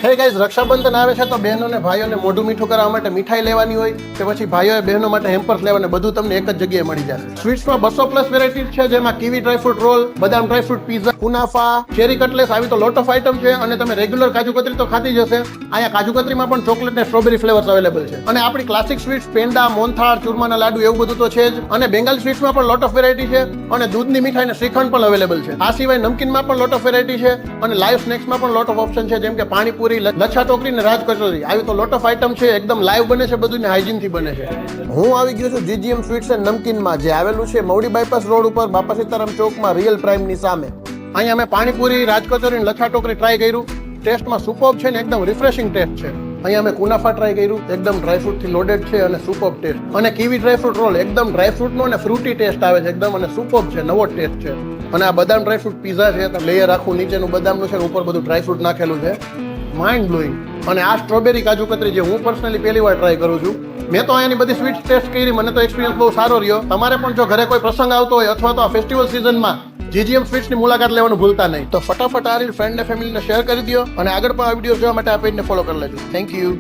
Hey guys, Rakshabandhan આવે છે તો બહેનો અને ભાઈઓને મોઢું મીઠું કરવા માટે મીઠાઈ લેવાની હોય કે પછી ભાઈઓએ બહેનો માટે હેમ્પર્સ લેવાને બધું તમને એક જ જગ્યાએ મળી જશે. સ્વીટ્સમાં 200+ વેરાયટી છે, જેમાં કીવી ડ્રાયફ્રૂટ રોલ, બદામ ડ્રાયફ્રૂટ પીઝા, કુનાફા, ચેરી કટલેસ આવી તો લોટ ઓફ આઇટમ છે. અને તમે રેગ્યુલર કાજુ કતરી તો ખાતી જ હશે. અહીંયા કાજુ કતરીમાં પણ ચોકલેટ ને સ્ટ્રોબેરી ફ્લેવર્સ અવેલેબલ છે. અને આપણી ક્લાસિક સ્વીટ્સ પેંડા, મોનથાળ, ચૂરમાના લાડુ એવું બધું તો છે જ. અને બેંગાલી સ્વીટ્સમાં પણ લોટ ઓફ વેરાયટી છે. અને દૂધની મીઠાઈ ને શ્રીખંડ પણ અવેલેબલ છે. આ સિવાય નમકીનમાં પણ લોટ ઓફ વેરાયટી છે. અને લાઈવ સ્નેક્સમાં પણ લોટ ઓફ ઓપ્શન છે, જેમ કે પાણીપુરી, લચ્છા ટોકરી ને રાજ કચોરી આવી તો લોટ ઓફ આઇટમ છે. એકદમ લાઈવ બને છે બધું ને હાઇજીન થી બને છે. હું આવી ગયો છું જીજીએમ સ્વીટ્સ એન્ડ નમકીનમાં, જે આવેલું છે મવડી બાયપાસ રોડ ઉપર બાપા સીતારામ ચોકમાં રિયલ પ્રાઇમ ની સામે. અહીંયા મેં પાણીપુરી, રાજ કચોરી ને લચ્છા ટોકરી ટ્રાય કર્યું. ટેસ્ટમાં સુપર્બ છે ને એકદમ રિફ્રેશિંગ ટેસ્ટ છે. અહીંયા મેં કુનાફા ટ્રાય કર્યું, એકદમ ડ્રાયફ્રૂટ થી લોડેડ છે અને સુપર્બ ટેસ્ટ. અને કીવી ડ્રાયફ્રૂટ રોલ એકદમ ડ્રાયફ્રૂટ નો અને ફ્રૂટી ટેસ્ટ આવે છે એકદમ, અને સુપર્બ છે, નવો ટેસ્ટ છે. અને આ બદામ ડ્રાયફ્રૂટ પીઝા છે, તો લેયર આખું નીચેનું બદામનું છે, ઉપર બધું ડ્રાયફ્રૂટ નાખેલું છે, માઇન્ડ બ્લોઈંગ. અને આ સ્ટ્રોબેરી કાજુ કતરી જે હું પર્સનલી પહેલી વાર ટ્રાય કરું છું. મેં તો અહીંયાની બધી સ્વીટ ટેસ્ટ કરી, મને તો એક્સપિરિયન્સ બહુ સારો રહ્યો. તમારે પણ જો ઘરે કોઈ પ્રસંગ આવતો હોય અથવા તો આ ફેસ્ટિવલ સિઝનમાં જીજીએમ સ્વીટ્સની મુલાકાત લેવાનું ભૂલતા નહીં. તો ફટાફટ આ રીલ ફ્રેન્ડ ને ફેમિલીને શેર કરી દો અને આગળ પણ આ વિડીયો જોવા માટે આ પેજને ફોલો કરી લેજો. Thank you.